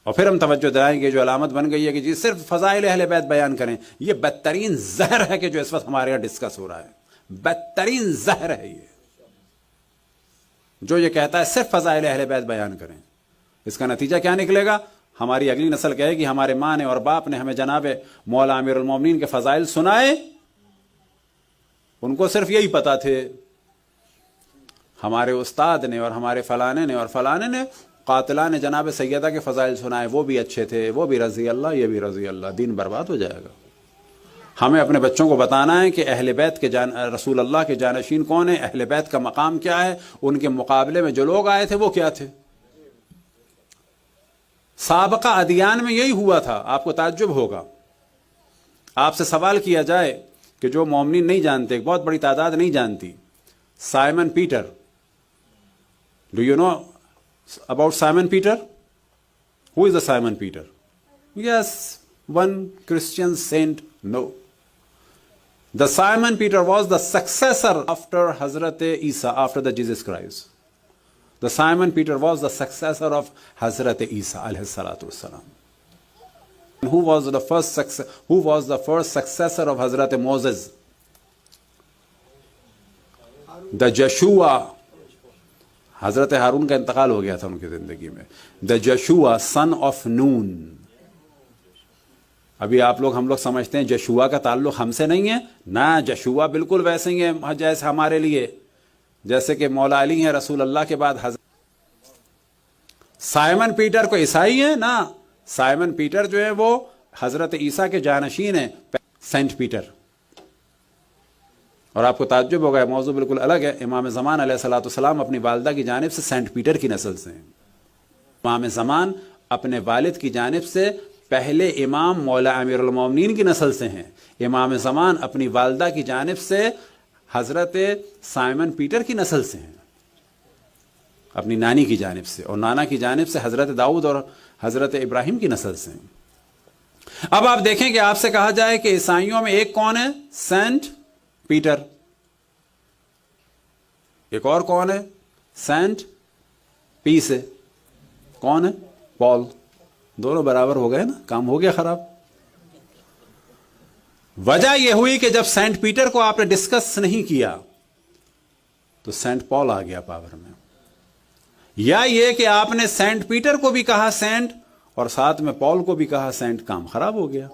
اور پھر ہم توجہ دلائیں گے جو علامت بن گئی ہے کہ جی صرف فضائل اہل بیت بیان کریں، یہ بدترین زہر ہے کہ جو اس وقت ہمارے یہاں ڈسکس ہو رہا ہے، بدترین زہر ہے یہ جو یہ کہتا ہے صرف فضائل اہل بیت بیان کریں۔ اس کا نتیجہ کیا نکلے گا؟ ہماری اگلی نسل کہے گی ہمارے ماں نے اور باپ نے ہمیں جناب مولا امیر المومنین کے فضائل سنائے، ان کو صرف یہی پتا تھے، ہمارے استاد نے اور ہمارے فلانے نے اور فلانے نے قاتلان جناب سیدہ کے فضائل سنائے، وہ بھی اچھے تھے، وہ بھی رضی اللہ، یہ بھی رضی اللہ، دین برباد ہو جائے گا۔ ہمیں اپنے بچوں کو بتانا ہے کہ اہل بیت کے رسول اللہ کے جانشین کون ہیں، اہل بیت کا مقام کیا ہے، ان کے مقابلے میں جو لوگ آئے تھے وہ کیا تھے۔ سابقہ ادیان میں یہی ہوا تھا، آپ کو تعجب ہوگا۔ آپ سے سوال کیا جائے کہ جو مومنین نہیں جانتے، ایک بہت بڑی تعداد نہیں جانتی، Simon Peter, do you know about Simon Peter? Who is the Simon Peter? Yes, one Christian saint. No. The Simon Peter was the successor after Hazrat Isa, after the Jesus Christ. The Simon Peter was the successor of Hazrat Isa alayhi salatu wassalam. Who was the first successor of Hazrat Moses? The Joshua. حضرت ہارون کا انتقال ہو گیا تھا ان کی زندگی میں۔ دا جشوا سن of نون۔ ابھی آپ لوگ ہم لوگ سمجھتے ہیں جشوا کا تعلق ہم سے نہیں ہے، نہ، جشوا بالکل ویسے ہی ہے جیسے ہمارے لیے، جیسے کہ مولا علی ہیں رسول اللہ کے بعد۔ سائمن پیٹر کو عیسائی ہیں؟ نہ، سائمن پیٹر جو ہے وہ حضرت عیسیٰ کے جانشین ہیں، سینٹ پیٹر۔ اور آپ کو تعجب ہوگا، موضوع بالکل الگ ہے، امام زمان علیہ الصلوۃ والسلام اپنی والدہ کی جانب سے سینٹ پیٹر کی نسل سے ہیں۔ امام زمان اپنے والد کی جانب سے پہلے امام مولا امیر المومنین کی نسل سے ہیں۔ امام زمان اپنی والدہ کی جانب سے حضرت سائمن پیٹر کی نسل سے ہیں، اپنی نانی کی جانب سے، اور نانا کی جانب سے حضرت داؤد اور حضرت ابراہیم کی نسل سے ہیں۔ اب آپ دیکھیں کہ آپ سے کہا جائے کہ عیسائیوں میں ایک کون ہے؟ Saint Peter. ایک اور کون ہے؟ سینٹ پی سے کون ہے؟ پال۔ دونوں برابر ہو گئے نا، کام ہو گیا خراب۔ وجہ یہ ہوئی کہ جب سینٹ پیٹر کو آپ نے ڈسکس نہیں کیا تو سینٹ پال آ گیا پاور میں، یا یہ کہ آپ نے سینٹ پیٹر کو بھی کہا سینٹ اور ساتھ میں پال کو بھی کہا سینٹ، کام خراب ہو گیا۔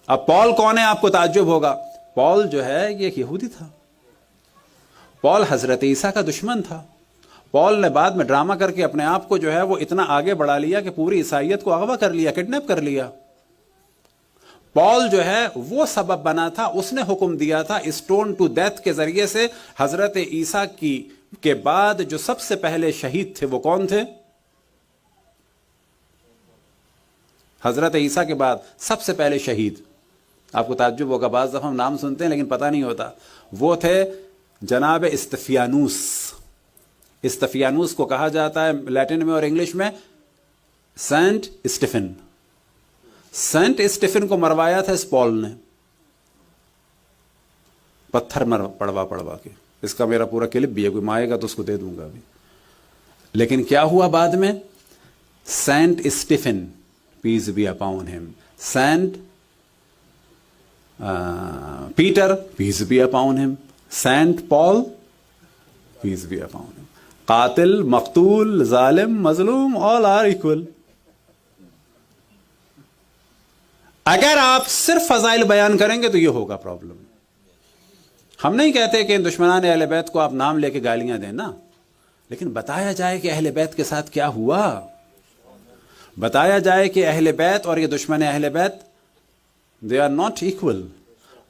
اب پال کون ہے؟ آپ کو تعجب ہوگا، پال جو ہے یہ ایک یہودی تھا۔ پال حضرت عیسیٰ کا دشمن تھا۔ پال نے بعد میں ڈرامہ کر کے اپنے آپ کو جو ہے وہ اتنا آگے بڑھا لیا کہ پوری عیسائیت کو اغوا کر لیا، کڈنیپ کر لیا۔ پال جو ہے وہ سبب بنا تھا، اس نے حکم دیا تھا اسٹون ٹو ڈیتھ کے ذریعے سے۔ حضرت عیسیٰ کے بعد جو سب سے پہلے شہید تھے وہ کون تھے؟ حضرت عیسیٰ کے بعد سب سے پہلے شہید، آپ کو تعجب ہوگا، بعض دفعہ ہم نام سنتے ہیں لیکن پتہ نہیں ہوتا، وہ تھے جناب استفیانوس۔ استفیانوس کو کہا جاتا ہے لیٹن میں اور انگلش میں سینٹ اسٹیفن۔ سینٹ اسٹیفن کو مروایا تھا اس پال نے، پتھر پڑوا کے۔ اس کا میرا پورا کلپ بھی ہے، کوئی مائے گا تو اس کو دے دوں گا ابھی۔ لیکن کیا ہوا بعد میں؟ Saint Stephen peace be upon him, saint Peter peace be upon him, saint Paul peace be upon him. قاتل، مقتول، ظالم، مظلوم، all are equal۔ اگر آپ صرف فضائل بیان کریں گے تو یہ ہوگا پرابلم۔ ہم نہیں کہتے کہ دشمنان اہل بیت کو آپ نام لے کے گالیاں دیں نا، لیکن بتایا جائے کہ اہل بیت کے ساتھ کیا ہوا، بتایا جائے کہ اہل بیت اور یہ دشمن اہل بیت they are not equal۔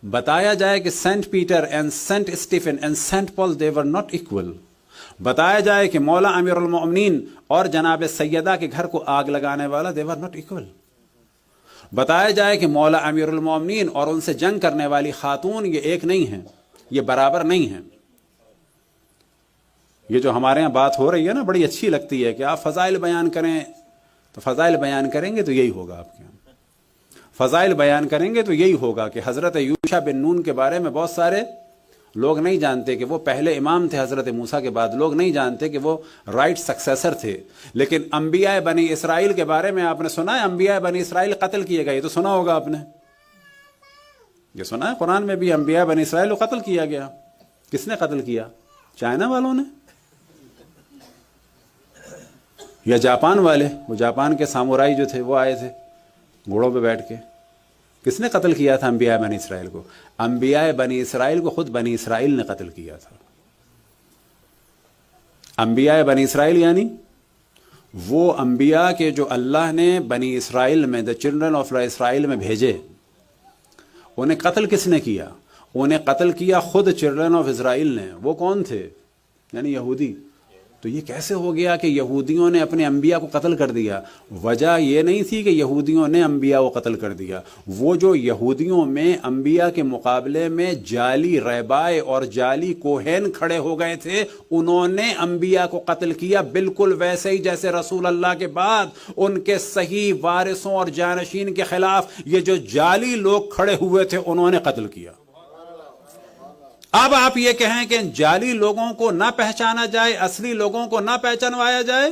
بتایا جائے کہ saint Peter and saint Stephen and saint Paul they were not equal۔ بتایا جائے کہ مولا امیر المؤمنین اور جناب سیدہ کے گھر کو آگ لگانے والا they were not equal۔ بتایا جائے کہ مولا امیر المؤمنین اور ان سے جنگ کرنے والی خاتون یہ ایک نہیں ہیں، یہ برابر نہیں ہیں۔ یہ جو ہمارے یہاں بات ہو رہی ہے نا، بڑی اچھی لگتی ہے کہ آپ فضائل بیان کریں، تو فضائل بیان کریں گے تو یہی ہوگا آپ کے یہاں۔ فضائل بیان کریں گے تو یہی ہوگا کہ حضرت یوشع بن نون کے بارے میں بہت سارے لوگ نہیں جانتے کہ وہ پہلے امام تھے حضرت موسیٰ کے بعد، لوگ نہیں جانتے کہ وہ رائٹ سکسیسر تھے. لیکن انبیاء بنی اسرائیل کے بارے میں آپ نے سنا ہے، انبیاء بنی اسرائیل قتل کیے گئے، یہ تو سنا ہوگا آپ نے، یہ سنا ہے قرآن میں بھی انبیاء بنی اسرائیل کو قتل کیا گیا. کس نے قتل کیا؟ چائنا والوں نے یا جاپان والے؟ وہ جاپان کے سامورائی جو تھے وہ آئے تھے گھوڑوں پہ بیٹھ کے. کس نے قتل کیا تھا انبیاء بنی اسرائیل کو؟ انبیاء بنی اسرائیل کو خود بنی اسرائیل نے قتل کیا تھا. انبیاء بنی اسرائیل یعنی وہ انبیاء کے جو اللہ نے بنی اسرائیل میں، دا چلڈرن آف اسرائیل میں بھیجے، انہیں قتل کس نے کیا؟ انہیں قتل کیا خود چلڈرن آف اسرائیل نے. وہ کون تھے؟ یعنی یہودی. تو یہ کیسے ہو گیا کہ یہودیوں نے اپنے انبیاء کو قتل کر دیا؟ وجہ یہ نہیں تھی کہ یہودیوں نے انبیاء کو قتل کر دیا، وہ جو یہودیوں میں انبیاء کے مقابلے میں جعلی رہبائے اور جعلی کوہین کھڑے ہو گئے تھے، انہوں نے انبیاء کو قتل کیا، بالکل ویسے ہی جیسے رسول اللہ کے بعد ان کے صحیح وارثوں اور جانشین کے خلاف یہ جو جعلی لوگ کھڑے ہوئے تھے انہوں نے قتل کیا. اب آپ یہ کہیں کہ جعلی لوگوں کو نہ پہچانا جائے، اصلی لوگوں کو نہ پہچانوایا جائے.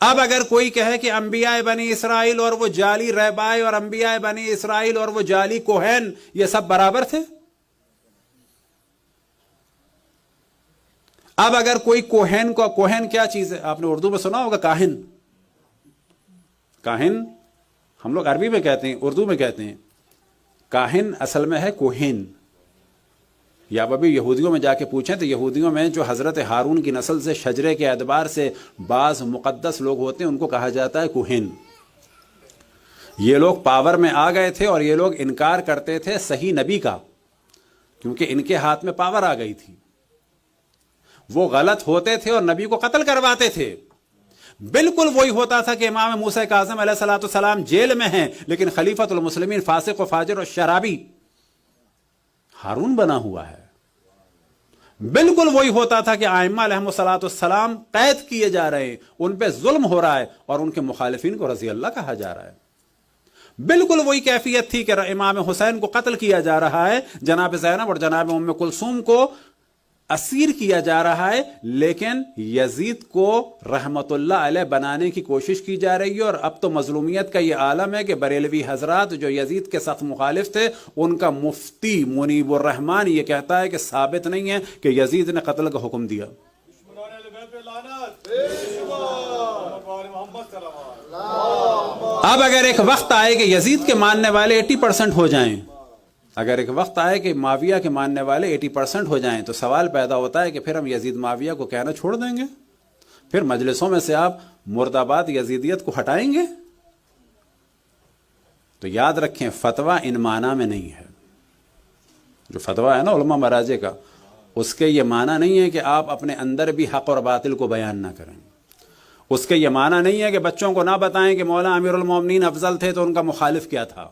اب اگر کوئی کہے کہ انبیاء بنی اسرائیل اور وہ جعلی رہبائے اور انبیاء بنی اسرائیل اور وہ جعلی کوہین یہ سب برابر تھے، اب اگر کوئی کوہین کو، کوہین کیا چیز ہے؟ آپ نے اردو میں سنا ہوگا کاہن. کاہن ہم لوگ عربی میں کہتے ہیں، اردو میں کہتے ہیں. کاہن اصل میں ہے کوہین. یا ابھی یہودیوں میں جا کے پوچھیں تو یہودیوں میں جو حضرت ہارون کی نسل سے شجرے کے اعتبار سے بعض مقدس لوگ ہوتے ہیں ان کو کہا جاتا ہے کوہین. یہ لوگ پاور میں آ گئے تھے اور یہ لوگ انکار کرتے تھے صحیح نبی کا، کیونکہ ان کے ہاتھ میں پاور آ گئی تھی. وہ غلط ہوتے تھے اور نبی کو قتل کرواتے تھے. بالکل وہی ہوتا تھا کہ امام موسیٰ کاظم علیہ الصلوۃ والسلام جیل میں ہیں لیکن خلیفۃ المسلمین فاسق و فاجر اور شرابی ہارون بنا ہوا ہے. بالکل وہی ہوتا تھا کہ ائمہ علیہم الصلوۃ والسلام قید کیے جا رہے ہیں، ان پہ ظلم ہو رہا ہے اور ان کے مخالفین کو رضی اللہ کہا جا رہا ہے. بالکل وہی کیفیت تھی کہ امام حسین کو قتل کیا جا رہا ہے، جناب زینب اور جناب ام کلثوم کو اسیر کیا جا رہا ہے، لیکن یزید کو رحمت اللہ علیہ بنانے کی کوشش کی جا رہی ہے. اور اب تو مظلومیت کا یہ عالم ہے کہ بریلوی حضرات جو یزید کے سخت مخالف تھے، ان کا مفتی منیب الرحمان یہ کہتا ہے کہ ثابت نہیں ہے کہ یزید نے قتل کا حکم دیا. اب اگر ایک وقت آئے کہ یزید کے ماننے والے 80% ہو جائیں، اگر ایک وقت آئے کہ معاویہ کے ماننے والے 80% ہو جائیں، تو سوال پیدا ہوتا ہے کہ پھر ہم یزید معاویہ کو کہنا چھوڑ دیں گے؟ پھر مجلسوں میں سے آپ مرد آباد یزیدیت کو ہٹائیں گے؟ تو یاد رکھیں فتویٰ ان معنی میں نہیں ہے. جو فتویٰ ہے نا علماء مراجع کا، اس کے یہ معنی نہیں ہے کہ آپ اپنے اندر بھی حق اور باطل کو بیان نہ کریں. اس کے یہ معنی نہیں ہے کہ بچوں کو نہ بتائیں کہ مولا امیر المومنین افضل تھے تو ان کا مخالف کیا تھا.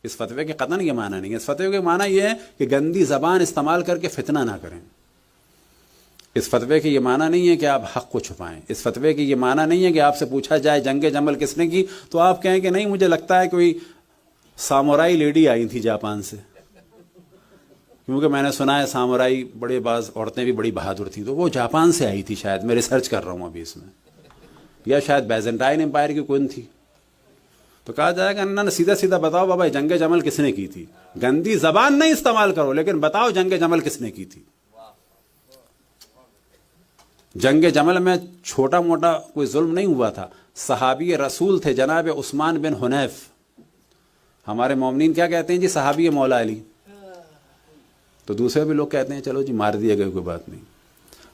اس فتوے کے قطعاً یہ معنی نہیں ہے. اس فتوے کے معنی یہ ہے کہ گندی زبان استعمال کر کے فتنہ نہ کریں. اس فتوے کے یہ معنی نہیں ہے کہ آپ حق کو چھپائیں. اس فتوے کے یہ معنی نہیں ہے کہ آپ سے پوچھا جائے جنگ جمل کس نے کی تو آپ کہیں کہ نہیں مجھے لگتا ہے کوئی سامورائی لیڈی آئی تھی جاپان سے، کیونکہ میں نے سنا ہے سامورائی بڑے بعض عورتیں بھی بڑی بہادر تھیں، تو وہ جاپان سے آئی تھی شاید. میں ریسرچ کر رہا ہوں ابھی اس میں. یا شاید بیزنٹائن امپائر کی کوئی تھی. تو کہا جائے گا نہ سیدھا سیدھا بتاؤ بابا جنگ جمل کس نے کی تھی. گندی زبان نہیں استعمال کرو لیکن بتاؤ جنگ جمل کس نے کی تھی. جنگ جمل میں چھوٹا موٹا کوئی ظلم نہیں ہوا تھا. صحابی رسول تھے جناب عثمان بن حنیف. ہمارے مومنین کیا کہتے ہیں جی؟ صحابی مولا علی. تو دوسرے بھی لوگ کہتے ہیں چلو جی مار دیا گیا، کوئی بات نہیں.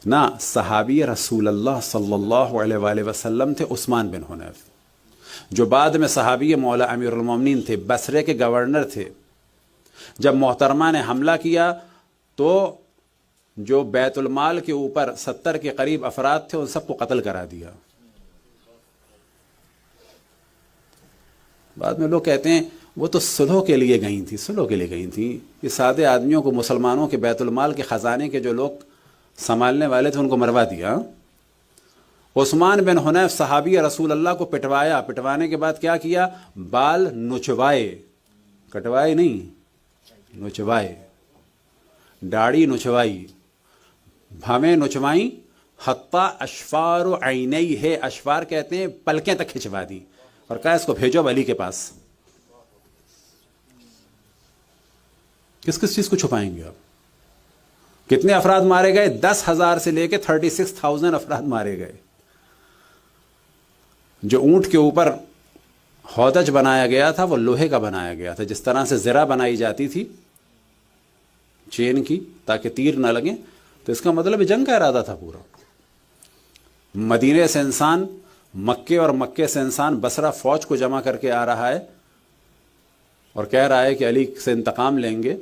نہ، صحابی رسول اللہ صلی اللہ علیہ وآلہ وسلم تھے عثمان بن حنیف، جو بعد میں صحابی مولا امیر المومنین تھے، بصرے کے گورنر تھے. جب محترمہ نے حملہ کیا تو جو بیت المال کے اوپر 70 کے قریب افراد تھے ان سب کو قتل کرا دیا. بعد میں لوگ کہتے ہیں وہ تو صلح کے لیے گئی تھی، صلح کے لیے گئی تھی. یہ سادے آدمیوں کو، مسلمانوں کے بیت المال کے خزانے کے جو لوگ سنبھالنے والے تھے ان کو مروا دیا. عثمان بن حنیف صحابی رسول اللہ کو پٹوایا. پٹوانے کے بعد کیا کیا؟ بال نچوائے، کٹوائے نہیں، نچوائے، داڑھی نچوائی، بھامیں نچوائیں، حتیٰ اشفار عینی ہے، اشفار کہتے ہیں پلکیں تک کھچوا دی، اور کہا اس کو بھیجو علی کے پاس۔ کس کس چیز کو چھپائیں گے آپ؟ کتنے افراد مارے گئے؟ 10,000 سے لے کے 36,000 افراد مارے گئے۔ جو اونٹ کے اوپر ہودج بنایا گیا تھا وہ لوہے کا بنایا گیا تھا، جس طرح سے زرہ بنائی جاتی تھی چین کی تاکہ تیر نہ لگیں، تو اس کا مطلب جنگ کا ارادہ تھا پورا۔ مدینے سے انسان، مکے اور مکے سے انسان بصرہ فوج کو جمع کر کے آ رہا ہے اور کہہ رہا ہے کہ علی سے انتقام لیں گے،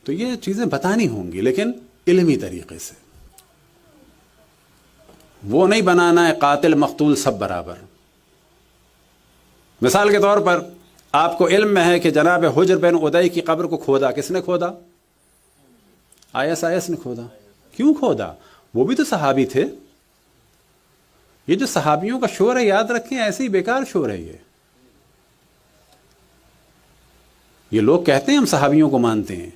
تو یہ چیزیں بتانی ہوں گی لیکن علمی طریقے سے، وہ نہیں بنانا ہے قاتل مقتول سب برابر۔ مثال کے طور پر آپ کو علم میں ہے کہ جناب حجر بن ادی کی قبر کو کھودا، کس نے کھودا؟ ISIS نے کھودا۔ کیوں کھودا؟ وہ بھی تو صحابی تھے۔ یہ جو صحابیوں کا شور ہے یاد رکھیں، ایسے ہی بیکار شور ہے یہ لوگ کہتے ہیں ہم صحابیوں کو مانتے ہیں،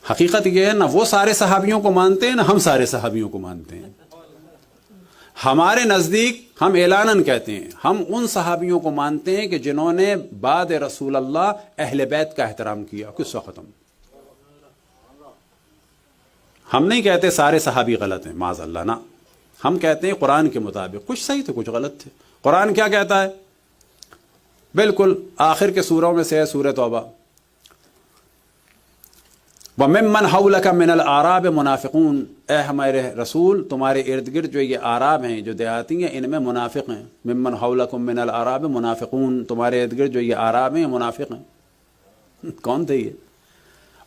حقیقت یہ ہے نہ وہ سارے صحابیوں کو مانتے ہیں نہ ہم سارے صحابیوں کو مانتے ہیں۔ ہمارے نزدیک ہم اعلاناً کہتے ہیں ہم ان صحابیوں کو مانتے ہیں کہ جنہوں نے بعد رسول اللہ اہل بیت کا احترام کیا، قصہ ختم۔ ہم نہیں کہتے سارے صحابی غلط ہیں، معاذ اللہ، نہ، ہم کہتے ہیں قرآن کے مطابق کچھ صحیح تھے کچھ غلط تھے۔ قرآن کیا کہتا ہے؟ بالکل آخر کے سوروں میں سے ہے سورہ توبہ، وَمِمَّنْ حَوْلَكَ مِنَ الْأَعْرَابِ مُنَافِقُونَ، اے ہمارے رسول تمہارے ارد گرد جو یہ اعراب ہیں، جو دیہاتی ہیں، ان میں منافق ہیں۔ مِمَّنْ حَوْلَكُم مِنَ الْأَعْرَابِ مُنَافِقُونَ، تمہارے ارد گرد جو یہ اعراب ہیں منافق ہیں۔ کون تھے یہ؟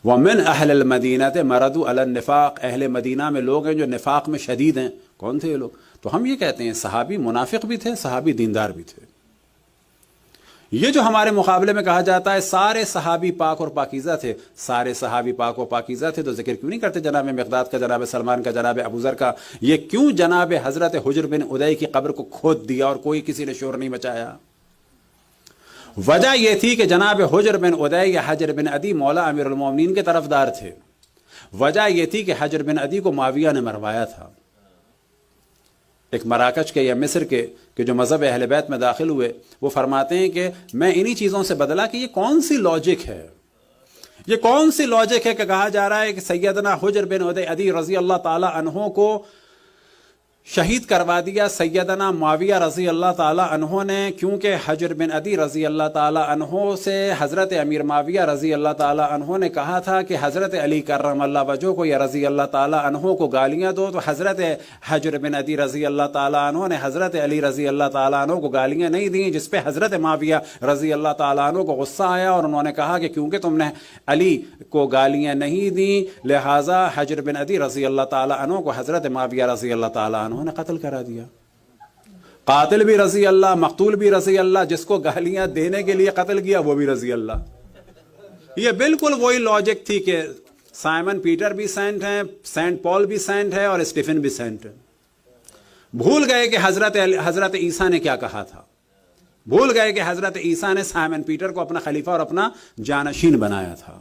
وَمِنْ أَهْلِ الْمَدِينَةِ مَرَدُوا عَلَى النِّفَاقِ، اہل مدینہ میں لوگ ہیں جو نفاق میں شدید ہیں۔ کون تھے یہ لوگ؟ تو ہم یہ کہتے ہیں صحابی منافق بھی تھے، صحابی دیندار بھی تھے۔ یہ جو ہمارے مقابلے میں کہا جاتا ہے سارے صحابی پاک اور پاکیزہ تھے، سارے صحابی پاک اور پاکیزہ تھے، تو ذکر کیوں نہیں کرتے جناب مقداد کا، جناب سلمان کا، جناب ابو ذر کا؟ یہ کیوں جناب حضرت حجر بن ادی کی قبر کو کھود دیا اور کوئی کسی نے شور نہیں مچایا؟ وجہ یہ تھی کہ جناب حجر بن ادی یا حجر بن عدی مولا امیر المومنین کے طرفدار تھے۔ وجہ یہ تھی کہ حجر بن عدی کو معاویہ نے مروایا تھا۔ ایک مراکش کے یا مصر کے کہ جو مذہب اہل بیت میں داخل ہوئے، وہ فرماتے ہیں کہ میں انہی چیزوں سے بدلا کہ یہ کون سی لاجک ہے، یہ کون سی لاجک ہے کہ کہا جا رہا ہے کہ سیدنا حجر بن عدی رضی اللہ تعالی عنہ کو شہید کروا دیا سیدنا معاویہ رضی اللہ تعالی عنہ نے، کیونکہ حجر بن عدی رضی اللہ تعالی عنہ سے حضرت امیر معاویہ رضی اللہ تعالی عنہ نے کہا تھا کہ حضرت علی کرم اللہ وجہہ کو یا رضی اللہ تعالی عنہ کو گالیاں دو، تو حضرت حجر بن عدی رضی اللہ تعالی عنہ نے حضرت علی رضی اللہ تعالی عنہ کو گالیاں نہیں دیں، جس پہ حضرت معاویہ رضی اللہ تعالی عنہ کو غصہ آیا اور انہوں نے کہا کہ کیونکہ تم نے علی کو گالیاں نہیں دیں لہٰذا حجر بن عدی رضی اللہ تعالی عنہ کو حضرت معاویہ رضی اللہ تعالی عنہ نے قتل کرا دیا۔ قاتل بھی رضی اللہ، مقتول بھی رضی اللہ، جس کو گالیاں دینے کے لیے قتل کیا وہ بھی رضی اللہ۔ یہ بالکل وہی لاجک تھی کہ سائمن پیٹر بھی سینٹ ہیں، سینٹ پال بھی سینٹ ہے اور اسٹیفن بھی سینٹ ہے۔ بھول گئے کہ حضرت عیسیٰ نے کیا کہا تھا، بھول گئے کہ حضرت عیسیٰ نے سائمن پیٹر کو اپنا خلیفہ اور اپنا جانشین بنایا تھا۔